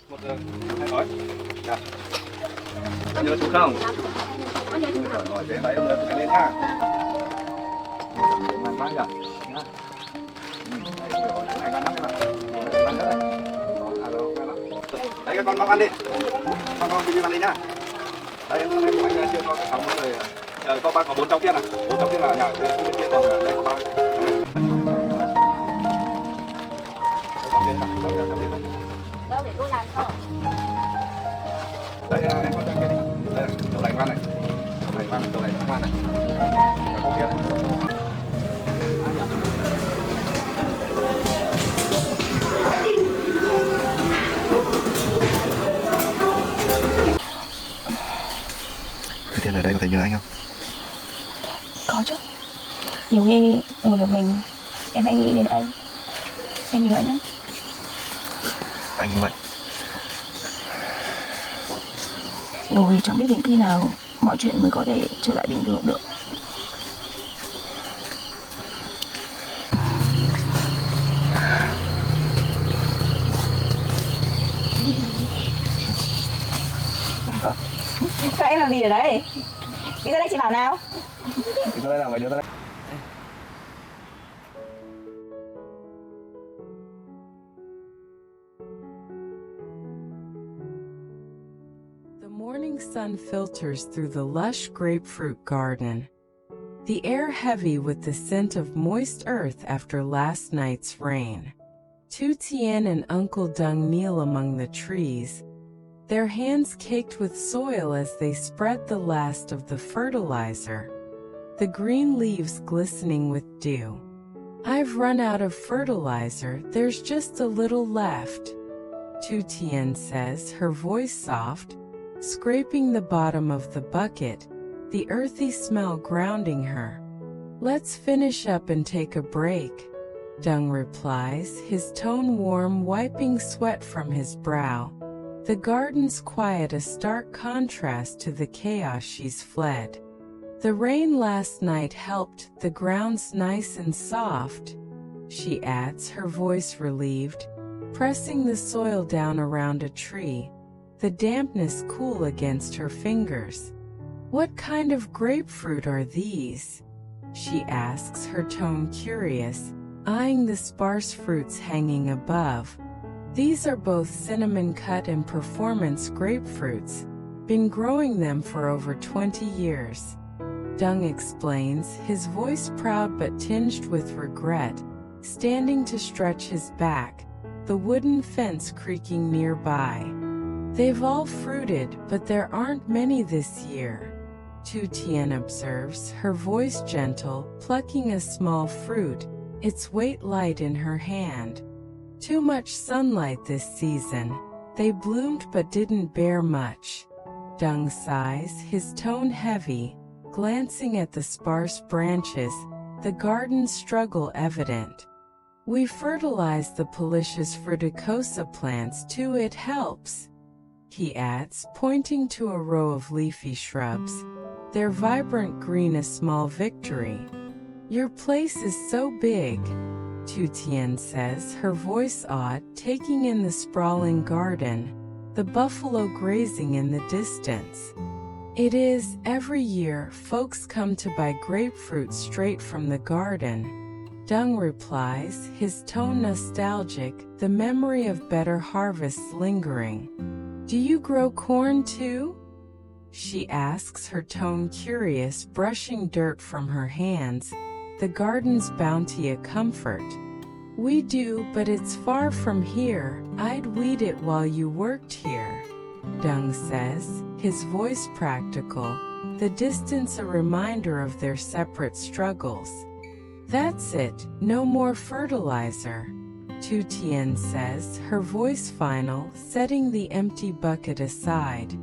một hai gói. Dạ. Có nhớ chú không? Có nhớ chú không? Rồi để lấy lên cái lên ha. Màn bác nhỉ? Nhá. Đấy các con ăn đi. Con đi ăn đi nhá. Đây em anh chưa cho các cháu rồi. Có ba có 4 cháu kia này. 4 cháu kia là nhà bên kia còn đây có 3. Đâu để cô làm không? Đây em có cái đi. Đây chỗ này khoan này. Chỗ này khoan này, chỗ này khoan này. Có kia này. Thì ở đây có thể nhờ anh không? Có chứ. Nhiều khi ngồi một mình em hay nghĩ đến anh. Em nhớ anh lắm. Anh như vậy. Rồi chẳng biết đến khi nào mọi chuyện mới có thể trở lại bình thường được. Các em làm gì ở đây? Đi ra đây chị bảo nào. Đi ra đây nào, mày đưa ra đây. The morning sun filters through the lush grapefruit garden, the air heavy with the scent of moist earth after last night's rain. Tu Tien and Uncle Dung kneel among the trees, their hands caked with soil as they spread the last of the fertilizer, the green leaves glistening with dew. I've run out of fertilizer, there's just a little left, Tu Tien says, her voice soft, scraping the bottom of the bucket, the earthy smell grounding her. Let's finish up and take a break, Dung replies, his tone warm, wiping sweat from his brow. The garden's quiet, a stark contrast to the chaos she's fled. The rain last night helped, the ground's nice and soft, she adds, her voice relieved, pressing the soil down around a tree, the dampness cool against her fingers. What kind of grapefruit are these? She asks, her tone curious, eyeing the sparse fruits hanging above. These are both cinnamon cut and performance grapefruits, been growing them for over 20 years. Dung explains, his voice proud but tinged with regret, standing to stretch his back, the wooden fence creaking nearby. They've all fruited, but there aren't many this year, Tu Tien observes, her voice gentle, plucking a small fruit, its weight light in her hand. Too much sunlight this season. They bloomed but didn't bear much. Dung sighs, his tone heavy, glancing at the sparse branches, the garden's struggle evident. We fertilize the Policious fruticosa plants too, it helps, he adds, pointing to a row of leafy shrubs, their vibrant green a small victory. Your place is so big, Tu Tien says, her voice awed, taking in the sprawling garden, the buffalo grazing in the distance. It is, every year, folks come to buy grapefruit straight from the garden, Dung replies, his tone nostalgic, the memory of better harvests lingering. Do you grow corn too? She asks, her tone curious, brushing dirt from her hands, the garden's bounty a comfort. We do, but it's far from here, I'd weed it while you worked here, Dung says, his voice practical, the distance a reminder of their separate struggles. That's it, no more fertilizer, Tu Tien says, her voice final, setting the empty bucket aside,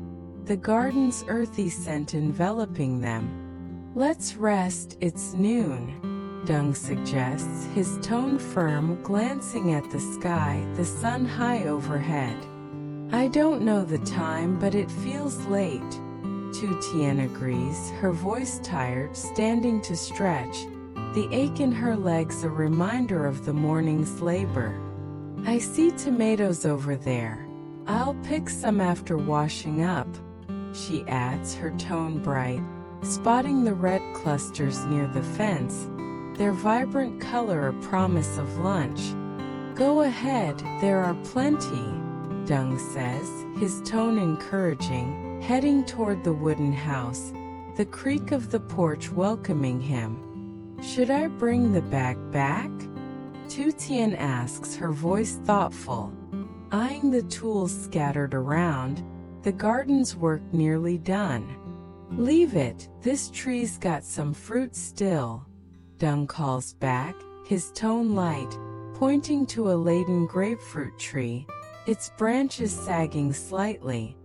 the garden's earthy scent enveloping them. Let's rest, it's noon, Dung suggests, his tone firm, glancing at the sky, the sun high overhead. I don't know the time, but it feels late, Tu Tien agrees, her voice tired, standing to stretch, the ache in her legs a reminder of the morning's labor. I see tomatoes over there, I'll pick some after washing up, she adds, her tone bright, spotting the red clusters near the fence, their vibrant color a promise of lunch. Go ahead, there are plenty, Dung says, his tone encouraging, heading toward the wooden house, the creak of the porch welcoming him. Should I bring the bag back? Tu Tien asks, her voice thoughtful, eyeing the tools scattered around, the garden's work nearly done. Leave it, this tree's got some fruit still, Dung calls back, his tone light, pointing to a laden grapefruit tree, its branches sagging slightly.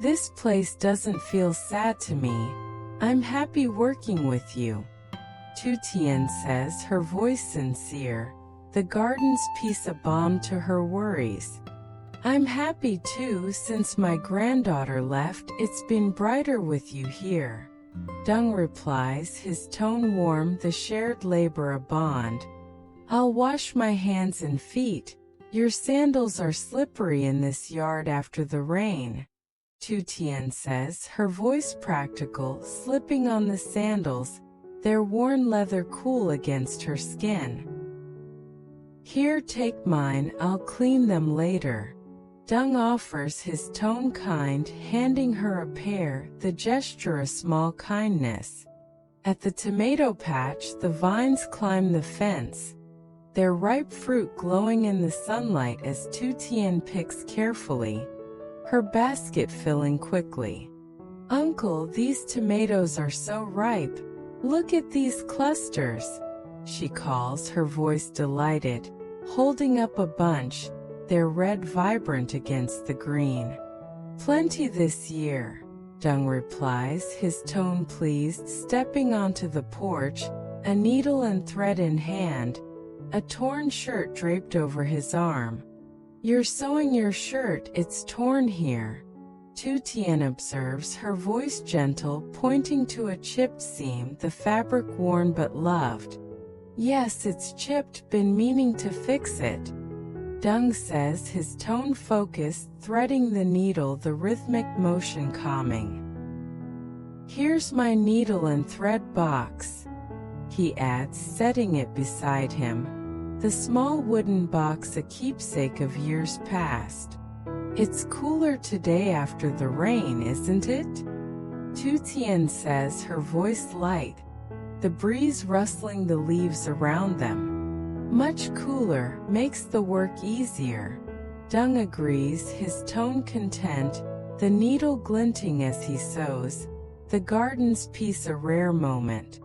This place doesn't feel sad to me. I'm happy working with you. Tu Tien says, her voice sincere, the garden's piece a balm to her worries. I'm happy too, since my granddaughter left, it's been brighter with you here. Dung replies, his tone warm, the shared labor a bond. I'll wash my hands and feet. Your sandals are slippery in this yard after the rain. Tu Tien says, her voice practical, slipping on the sandals, their worn leather cool against her skin. Here, take mine, I'll clean them later. Dung offers, his tone kind, handing her a pair, the gesture a small kindness. At the tomato patch, the vines climb the fence, their ripe fruit glowing in the sunlight as Tu Tien picks carefully, her basket filling quickly. Uncle, these tomatoes are so ripe. Look at these clusters, she calls, her voice delighted, holding up a bunch, their red vibrant against the green. Plenty this year, Dung replies, his tone pleased, stepping onto the porch, a needle and thread in hand, a torn shirt draped over his arm. You're sewing your shirt, it's torn here. Tu Tien observes, her voice gentle, pointing to a chipped seam, the fabric worn but loved. Yes, it's chipped, been meaning to fix it. Dung says, his tone focused, threading the needle, the rhythmic motion calming. Here's my needle and thread box, he adds, setting it beside him, the small wooden box a keepsake of years past. It's cooler today after the rain, isn't it? Tu Tien says, her voice light, the breeze rustling the leaves around them. Much cooler, makes the work easier. Dung agrees, his tone content, the needle glinting as he sews, the garden's piece a rare moment.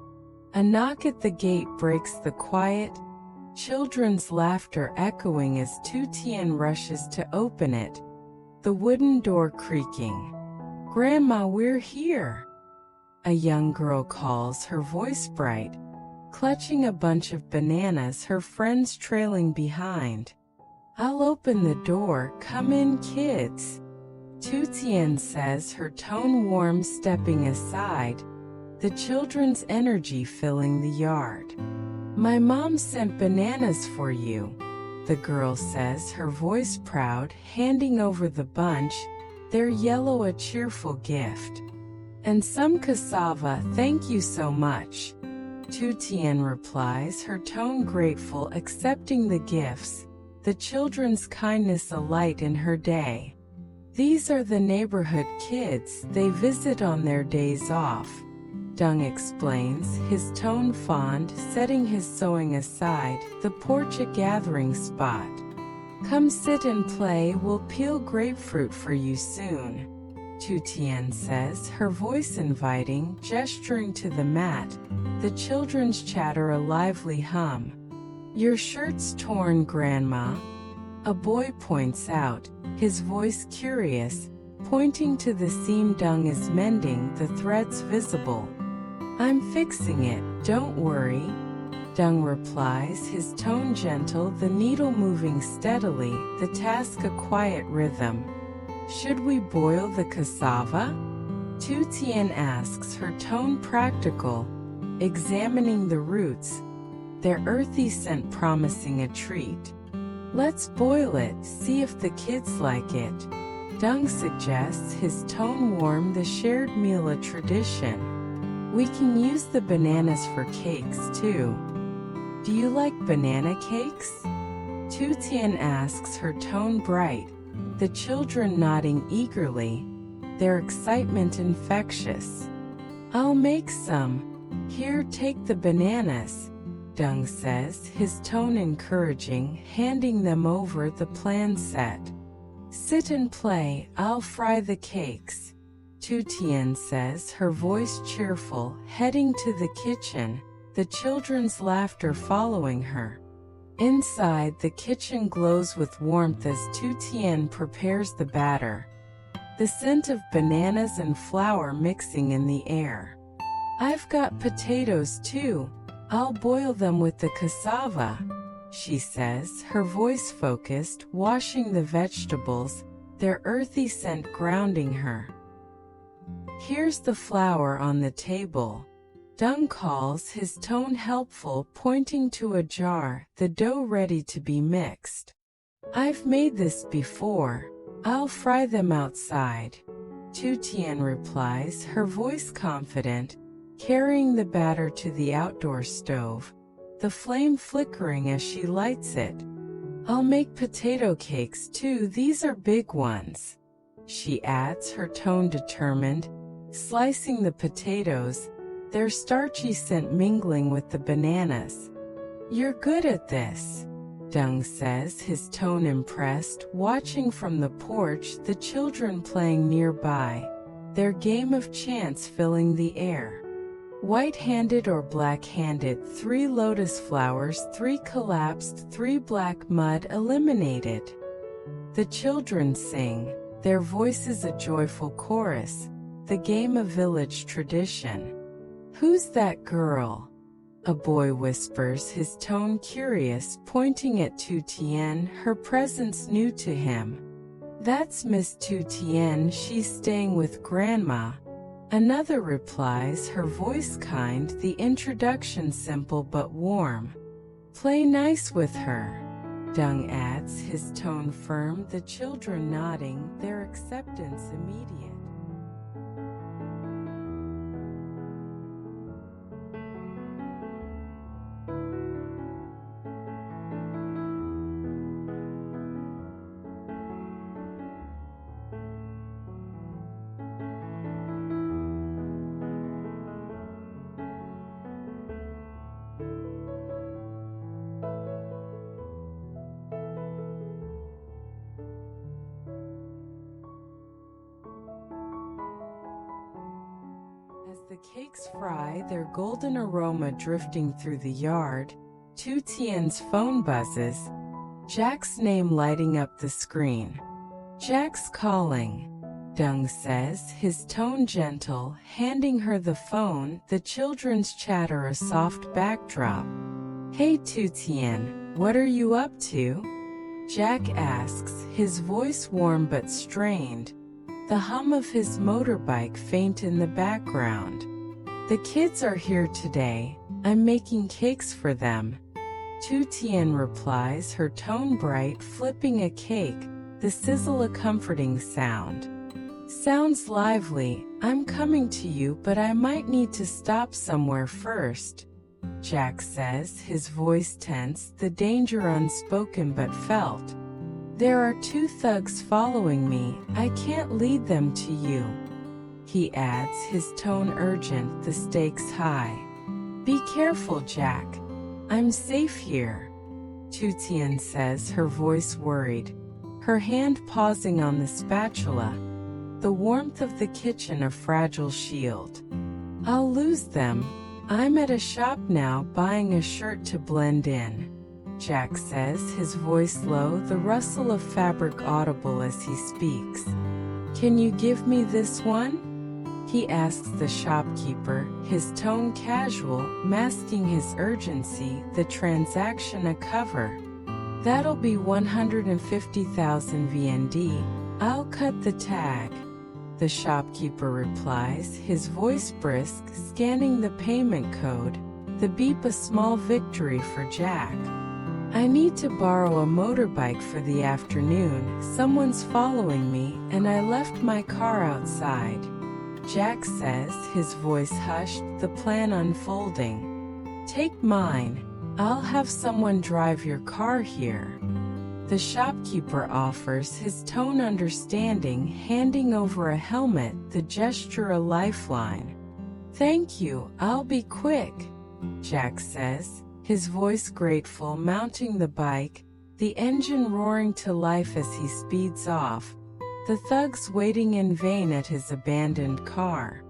A knock at the gate breaks the quiet, children's laughter echoing as Tu Tien rushes to open it, the wooden door creaking. Grandma, we're here, a young girl calls, her voice bright, clutching a bunch of bananas, her friends trailing behind. I'll open the door, come in kids. Tu Tien says, her tone warm, stepping aside, the children's energy filling the yard. My mom sent bananas for you, the girl says, her voice proud, handing over the bunch, their yellow a cheerful gift. And some cassava, thank you so much. Tu Tien replies, her tone grateful, accepting the gifts, the children's kindness a light in her day. These are the neighborhood kids, they visit on their days off. Dung explains, his tone fond, setting his sewing aside, the porch a gathering spot. Come sit and play, we'll peel grapefruit for you soon. Tu Tien says, her voice inviting, gesturing to the mat, the children's chatter a lively hum. Your shirt's torn, Grandma, a boy points out, his voice curious, pointing to the seam Dung is mending, the threads visible. I'm fixing it, don't worry. Dung replies, his tone gentle, the needle moving steadily, the task a quiet rhythm. Should we boil the cassava? Tu Tien asks, her tone practical, examining the roots, their earthy scent promising a treat. Let's boil it, see if the kids like it. Dung suggests, his tone warm, the shared meal a tradition. We can use the bananas for cakes too. Do you like banana cakes? Tu Tien asks, her tone bright, the children nodding eagerly, their excitement infectious. I'll make some. Here, take the bananas, Dung says, his tone encouraging, handing them over the plan set. Sit and play, I'll fry the cakes, Tu Tien says, her voice cheerful, heading to the kitchen, the children's laughter following her. Inside, the kitchen glows with warmth as Tu Tien prepares the batter, the scent of bananas and flour mixing in the air. I've got potatoes too. I'll boil them with the cassava, she says, her voice focused, washing the vegetables, their earthy scent grounding her. Here's the flour on the table, Dung calls, his tone helpful, pointing to a jar, the dough ready to be mixed. I've made this before. I'll fry them outside, Tu Tien replies, her voice confident, carrying the batter to the outdoor stove, the flame flickering as she lights it. I'll make potato cakes too, these are big ones, she adds, her tone determined, slicing the potatoes, their starchy scent mingling with the bananas. You're good at this, Dung says, his tone impressed, watching from the porch the children playing nearby, their game of chance filling the air. White-handed or black-handed, 3 lotus flowers, 3 collapsed, 3 black mud eliminated. The children sing, their voices a joyful chorus, the game a village tradition. Who's that girl? A boy whispers, his tone curious, pointing at Tu Tien, her presence new to him. That's Miss Tu Tien, she's staying with Grandma. Another replies, her voice kind, the introduction simple but warm. Play nice with her, Dung adds, his tone firm, the children nodding, their acceptance immediate. As the cakes fry, their golden aroma drifting through the yard, Tu Tien's phone buzzes, Jack's name lighting up the screen. Jack's calling, Dung says, his tone gentle, handing her the phone, the children's chatter a soft backdrop. Hey Tu Tien, what are you up to? Jack asks, his voice warm but strained, the hum of his motorbike faint in the background. The kids are here today, I'm making cakes for them. Tu Tien replies, her tone bright, flipping a cake, the sizzle a comforting sound. Sounds lively, I'm coming to you but I might need to stop somewhere first, Jack says, his voice tense, the danger unspoken but felt. There are 2 thugs following me, I can't lead them to you, he adds, his tone urgent, the stakes high. Be careful, Jack. I'm safe here, Tu Tien says, her voice worried, her hand pausing on the spatula, the warmth of the kitchen a fragile shield. I'll lose them. I'm at a shop now buying a shirt to blend in, Jack says, his voice low, the rustle of fabric audible as he speaks. Can you give me this one? He asks the shopkeeper, his tone casual, masking his urgency, the transaction a cover. That'll be 150,000 VND, I'll cut the tag, the shopkeeper replies, his voice brisk, scanning the payment code, the beep a small victory for Jack. I need to borrow a motorbike for the afternoon. Someone's following me, and I left my car outside. Jack says, his voice hushed, the plan unfolding. Take mine. I'll have someone drive your car here. The shopkeeper offers, his tone understanding, handing over a helmet, the gesture a lifeline. Thank you, I'll be quick, Jack says, his voice grateful, mounting the bike, the engine roaring to life as he speeds off, the thugs waiting in vain at his abandoned car.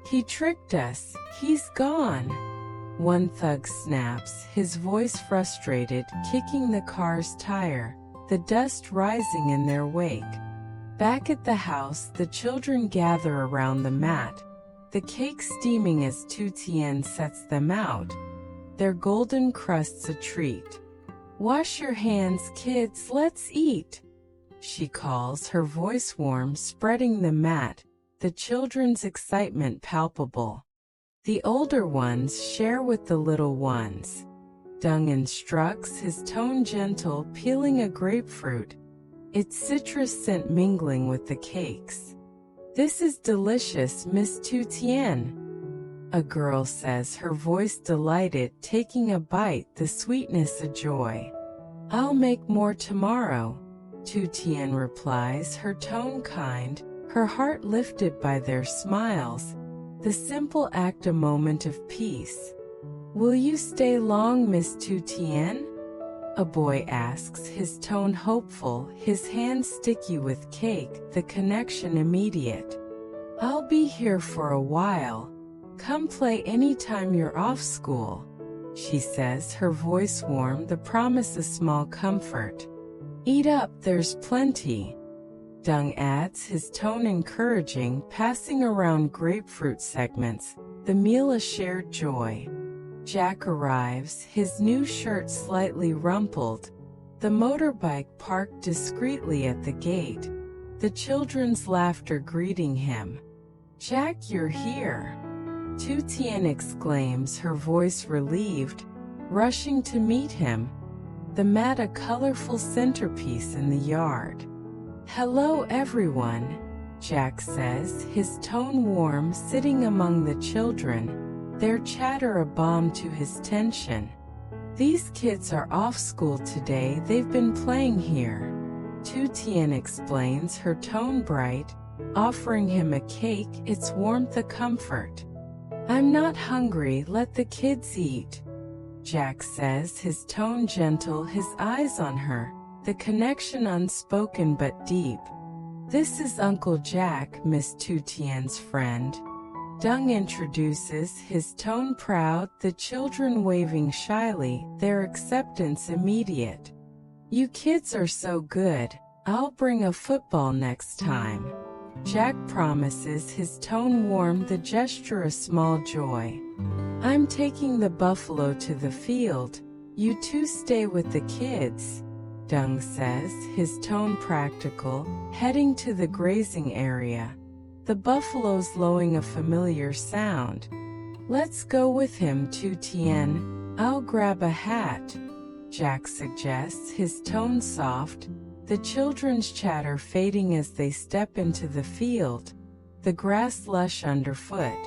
He tricked us, he's gone. One thug snaps, his voice frustrated, kicking the car's tire, the dust rising in their wake. Back at the house, the children gather around the mat, the cake steaming as Tu Tien sets them out, their golden crusts a treat. Wash your hands, kids, let's eat, she calls, her voice warm, spreading the mat, the children's excitement palpable. The older ones share with the little ones. Dung instructs, his tone gentle, peeling a grapefruit, its citrus scent mingling with the cakes. This is delicious, Miss Tu Tien, a girl says, her voice delighted, taking a bite, the sweetness a joy. I'll make more tomorrow, Tu Tien replies, her tone kind, her heart lifted by their smiles, the simple act a moment of peace. Will you stay long, Miss Tu Tien? A boy asks, his tone hopeful, his hands sticky with cake, the connection immediate. I'll be here for a while. Come play anytime you're off school, she says, her voice warm, the promise a small comfort. Eat up, there's plenty. Dung adds, his tone encouraging, passing around grapefruit segments, the meal a shared joy. Jack arrives, his new shirt slightly rumpled, the motorbike parked discreetly at the gate, the children's laughter greeting him. Jack, you're here, Tu Tien exclaims, her voice relieved, rushing to meet him, the mat a colorful centerpiece in the yard. Hello everyone, Jack says, his tone warm, sitting among the children, their chatter a balm to his tension. These kids are off school today, they've been playing here. Tu Tien explains, her tone bright, offering him a cake, its warmth a comfort. I'm not hungry, let the kids eat, Jack says, his tone gentle, his eyes on her, the connection unspoken but deep. This is Uncle Jack, Miss Tu Tien's friend. Dung introduces, his tone proud, the children waving shyly, their acceptance immediate. You kids are so good, I'll bring a football next time, Jack promises, his tone warm, the gesture a small joy. I'm taking the buffalo to the field, you two stay with the kids, Dung says, his tone practical, heading to the grazing area. The buffalo's lowing a familiar sound. Let's go with him, Tu Tien, I'll grab a hat, Jack suggests, his tone soft, the children's chatter fading as they step into the field, the grass lush underfoot.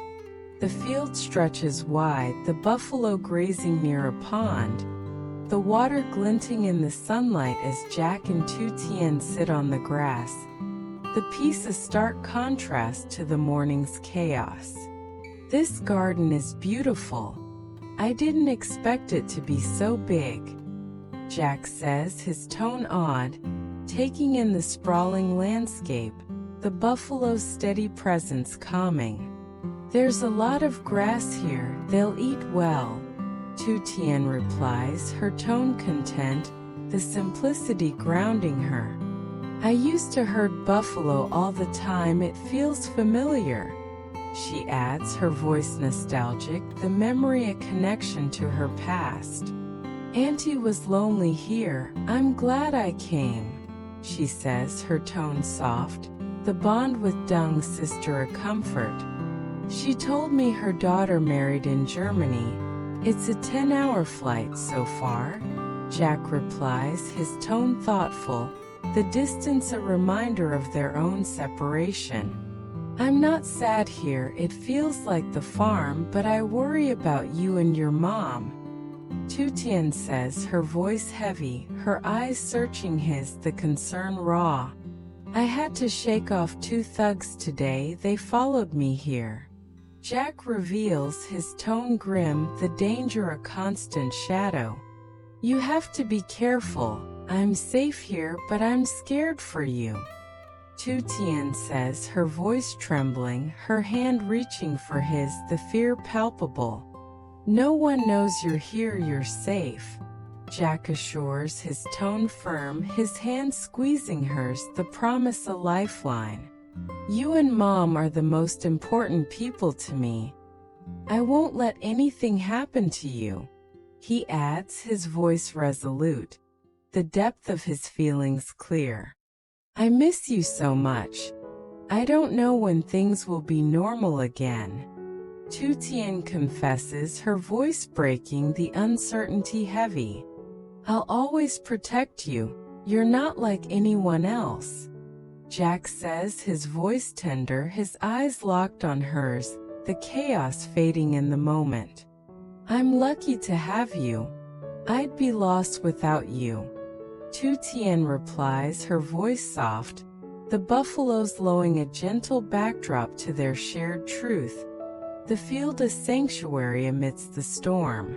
The field stretches wide, the buffalo grazing near a pond, the water glinting in the sunlight as Jack and Tu Tien sit on the grass. The piece a stark contrast to the morning's chaos. This garden is beautiful. I didn't expect it to be so big, Jack says, his tone odd, taking in the sprawling landscape, the buffalo's steady presence calming. There's a lot of grass here, they'll eat well, Tu Tien replies, her tone content, the simplicity grounding her. I used to herd buffalo all the time, it feels familiar, she adds, her voice nostalgic, the memory a connection to her past. Auntie was lonely here, I'm glad I came, she says, her tone soft, the bond with Dung's sister a comfort. She told me her daughter married in Germany. It's a 10-hour flight so far. Jack replies, his tone thoughtful, the distance a reminder of their own separation. I'm not sad here, it feels like the farm, but I worry about you and your mom. Tu Tien says, her voice heavy, her eyes searching his, the concern raw. I had to shake off 2 thugs today, they followed me here. Jack reveals, his tone grim, the danger a constant shadow. You have to be careful, I'm safe here but I'm scared for you. Tu Tien says, her voice trembling, her hand reaching for his, the fear palpable. No one knows you're here, you're safe. Jack assures, his tone firm, his hand squeezing hers, the promise a lifeline. You and Mom are the most important people to me. I won't let anything happen to you. He adds, his voice resolute, the depth of his feelings clear. I miss you so much. I don't know when things will be normal again. Tu Tien confesses, her voice breaking, the uncertainty heavy. I'll always protect you, you're not like anyone else. Jack says, his voice tender, his eyes locked on hers, the chaos fading in the moment. I'm lucky to have you. I'd be lost without you. Tu Tien replies, her voice soft, the buffaloes lowing a gentle backdrop to their shared truth. The field a sanctuary amidst the storm.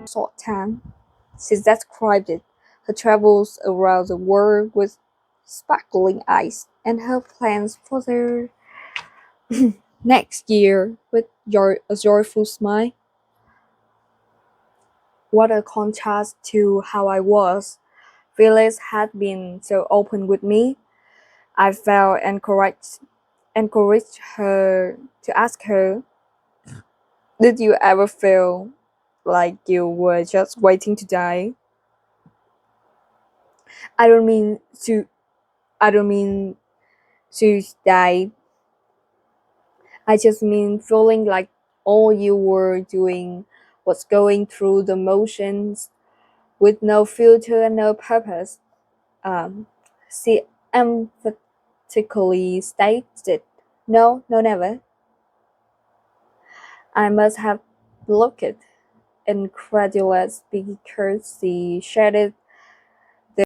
Short time. She described it, her travels around the world with sparkling eyes, and her plans for the next year with a joyful smile. What a contrast to how I was. Phyllis had been so open with me. I felt encouraged her to ask her, did you ever feel like you were just waiting to die? I don't mean to I don't mean to die. I just mean feeling like all you were doing was going through the motions with no filter and no purpose. Um, she emphatically stated, no, no, never. I must have looked incredulous because she shared